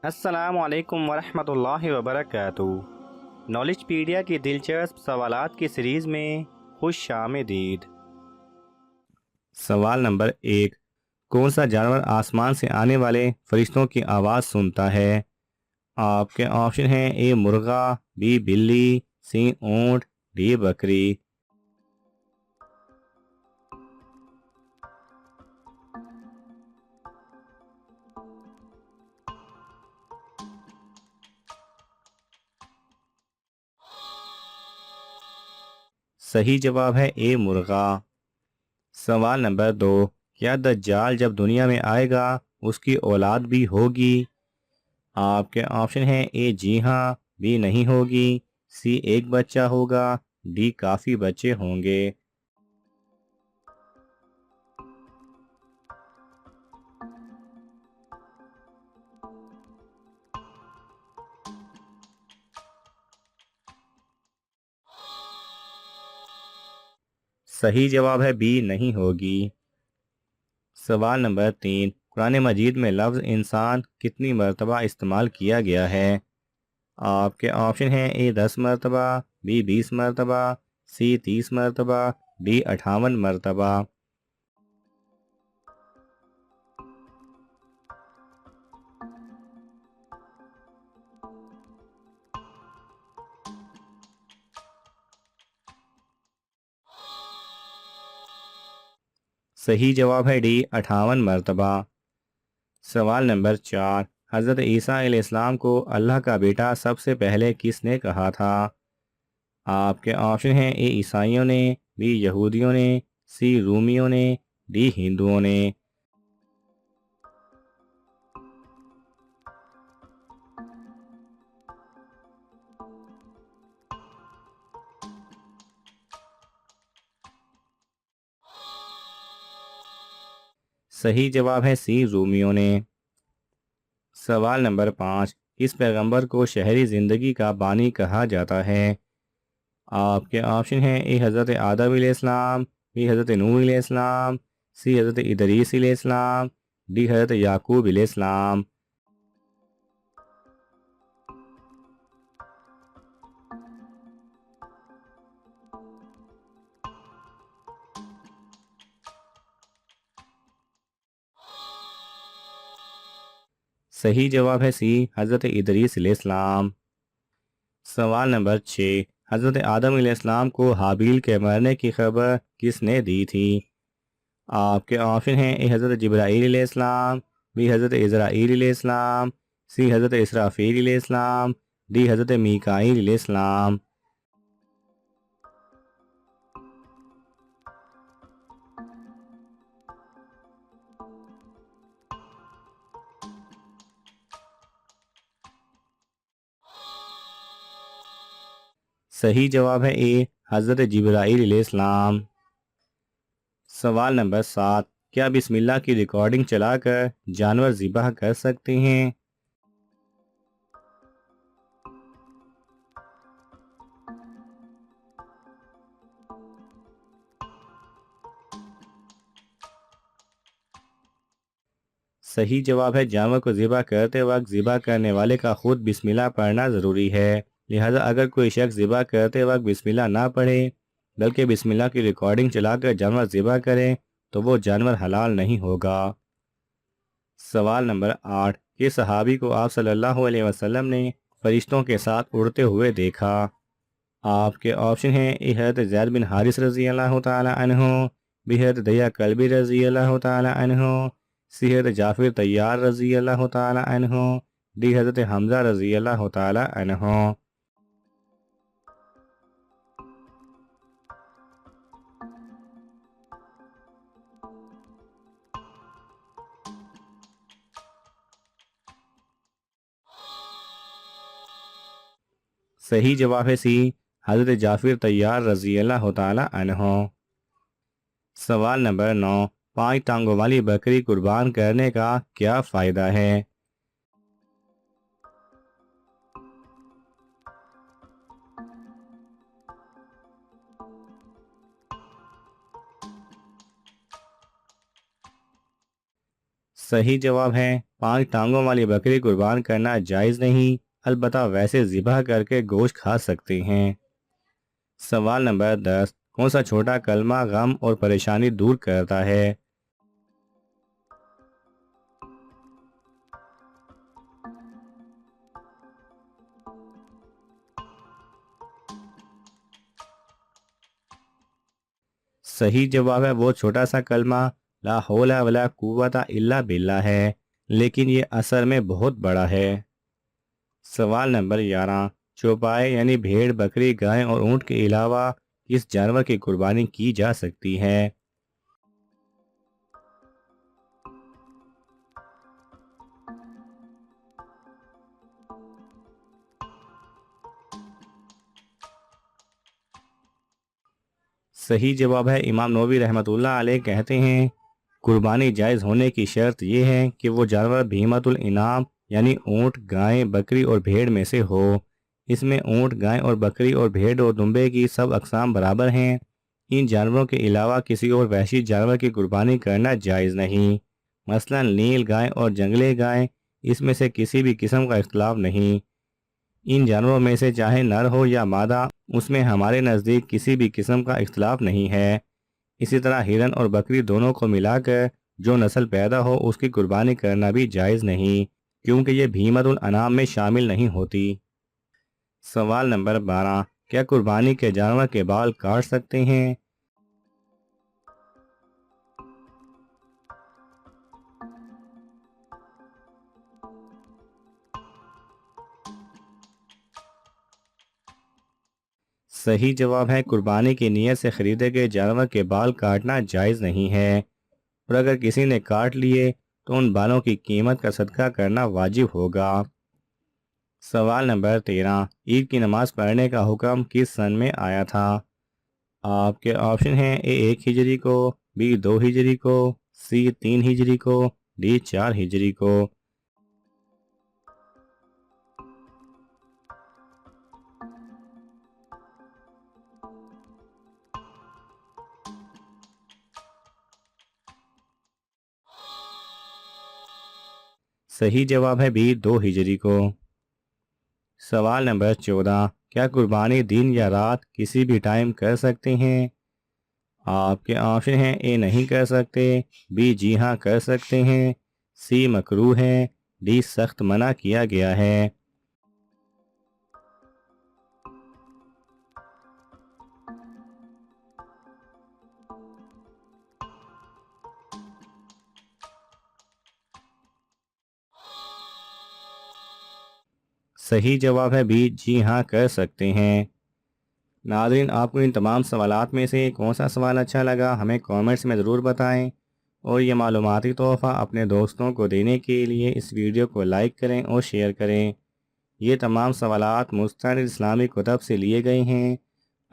अस्सलाम वालेकुम वरहमतुल्लाहि वबरकातुहू। नॉलेजपीडिया की दिलचस्प सवालात की सीरीज़ में खुश आमदीद। सवाल नंबर 1। कौन सा जानवर आसमान से आने वाले फरिश्तों की आवाज़ सुनता है? आपके ऑप्शन हैं ए मुर्गा, बी बिल्ली, सी ऊँट, डी बकरी। सही जवाब है ए मुर्गा। सवाल नंबर 2। क्या दज्जाल जब दुनिया में आएगा उसकी औलाद भी होगी? आपके ऑप्शन हैं ए जी हाँ, बी नहीं होगी, सी एक बच्चा होगा, डी काफ़ी बच्चे होंगे। सही जवाब है बी नहीं होगी। सवाल नंबर 3। कुरान मजीद में लफ्ज़ इंसान कितनी मरतबा इस्तेमाल किया गया है? आपके ऑप्शन हैं ए 10 मरतबा, बी 20 मरतबा, सी 30 मरतबा, डी 58 मरतबा। सही जवाब है डी 58 मरतबा। सवाल नंबर 4। हज़रत ईसा अलैहिस्सलाम को अल्लाह का बेटा सबसे पहले किसने कहा था? आपके ऑप्शन हैं ए ईसाइयों ने, बी यहूदियों ने, सी रूमियों ने, डी हिंदुओं ने। सही जवाब है सी रूमियों ने। सवाल नंबर 5। किस पैगंबर को शहरी ज़िंदगी का बानी कहा जाता है? आपके ऑप्शन हैं ए हज़रत आदम अलैहिस्सलाम, बी हज़रत नूह अलैहिस्सलाम, सी हज़रत इदरीस अलैहिस्सलाम, डी हज़रत याकूब अलैहिस्सलाम। सही जवाब है सी हज़रत इदरीस अलैहिस्सलाम। सवाल नंबर 6। हज़रत आदम अलैहिस्सलाम को हाबील के मरने की खबर किसने दी थी? आपके ऑप्शन हैं ए हज़रत जिब्राईल अलैहिस्सलाम, बी हज़रत इज़राईल अलैहिस्सलाम, सी हज़रत इसराफील अलैहिस्सलाम, डी हज़रत मीकाईल अलैहिस्सलाम। सही जवाब है ए हज़रत जिब्राईल अलैहिस्सलाम। सवाल नंबर 7। क्या बिस्मिल्लाह की रिकॉर्डिंग चलाकर जानवर ज़िबह कर सकते हैं? सही जवाब है जानवर को ज़िबह करते वक्त ज़िबह करने वाले का खुद बिस्मिल्लाह पढ़ना ज़रूरी है। लिहाजा अगर कोई शख्स ज़िबह करते वक्त बिस्मिल्लाह ना पढ़े बल्कि बिस्मिल्लाह की रिकॉर्डिंग चलाकर जानवर ज़िबह करे तो वो जानवर हलाल नहीं होगा। सवाल नंबर 8। किस सहाबी को आप सल्लल्लाहु अलैहि वसल्लम ने फरिश्तों के साथ उड़ते हुए देखा? आपके ऑप्शन हैं ए हज़रत ज़ैद बिन हारिस रज़ी अल्लाह ताला अन्हु, बी हज़रत दहिया कल्बी रज़ी अल्लाह ताला अन्हु, सी हज़रत जाफ़िर तैयार रज़ी अल्लाह ताला अन्हु, डी हज़रत हमज़ा रज़ी अल्लाह ताला अन्हु। सही जवाब है सी हज़रत जाफ़िर तैयार रज़ी अल्लाह ताला अन्हु। सवाल नंबर 9। 5 टांगों वाली बकरी कुर्बान करने का क्या फ़ायदा है? सही जवाब है 5 टांगों वाली बकरी कुर्बान करना जायज़ नहीं, अलबत्ता वैसे ज़िबह करके गोश्त खा सकते हैं। सवाल नंबर 10, कौन सा छोटा कलमा गम और परेशानी दूर करता है? सही जवाब है वो छोटा सा कलमा ला हौला वला कुव्वता इल्ला बिल्ला है, लेकिन ये असल में बहुत बड़ा है। सवाल नंबर 11, चौपाए यानी भेड़, बकरी, गाय और ऊंट के अलावा किस जानवर की कुर्बानी की जा सकती है? सही जवाब है इमाम नववी रहमतुल्लाह अलैह कहते हैं कुर्बानी जायज़ होने की शर्त यह है कि वो जानवर भीमतुल इनाम यानी ऊंट, गाय, बकरी और भेड़ में से हो। इसमें ऊंट, गाय और बकरी और भेड़ और दुम्बे की सब अक़साम बराबर हैं। इन जानवरों के अलावा किसी और वहशी जानवर की कुर्बानी करना जायज़ नहीं। मसलन नील गाय और जंगली गाय, इसमें से किसी भी किस्म का इख्तलाफ नहीं। इन जानवरों में से चाहे नर हो या मादा, उसमें हमारे नज़दीक किसी भी किस्म का इख्तलाफ नहीं है। इसी तरह हिरन और बकरी दोनों को मिलाकर जो नस्ल पैदा हो उसकी कुर्बानी करना भी जायज़ नहीं, क्योंकि ये भीमतुल अनाम में शामिल नहीं होती। सवाल नंबर 12, क्या कुर्बानी के जानवर के बाल काट सकते हैं? सही जवाब है कुर्बानी की नीयत से खरीदे गए जानवर के बाल काटना जायज़ नहीं है, और अगर किसी ने काट लिए तो उन बालों की कीमत का सदका करना वाजिब होगा। सवाल नंबर 13, ईद की नमाज पढ़ने का हुक्म किस सन में आया था? आपके ऑप्शन हैं ए 1 हिजरी को, बी 2 हिजरी को, सी 3 हिजरी को, डी 4 हिजरी को। सही जवाब है बी 2 हिजरी को। सवाल नंबर 14, क्या कुर्बानी दिन या रात किसी भी टाइम कर सकते हैं? आपके ऑप्शन हैं ए नहीं कर सकते, बी जी हाँ कर सकते हैं, सी मकरूह है, डी सख्त मना किया गया है। सही जवाब है बी जी हाँ कर सकते हैं। नाज़रीन, आपको इन तमाम सवालात में से कौन सा सवाल अच्छा लगा हमें कमेंट्स में ज़रूर बताएं, और ये मालूमाती तोहफ़ा अपने दोस्तों को देने के लिए इस वीडियो को लाइक करें और शेयर करें। ये तमाम सवालात मुस्तंद इस्लामी कुतब से लिए गए हैं।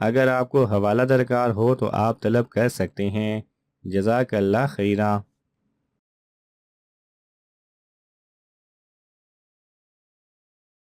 अगर आपको हवाला दरकार हो तो आप तलब कर सकते हैं। जज़ाकल्लाह खैरा।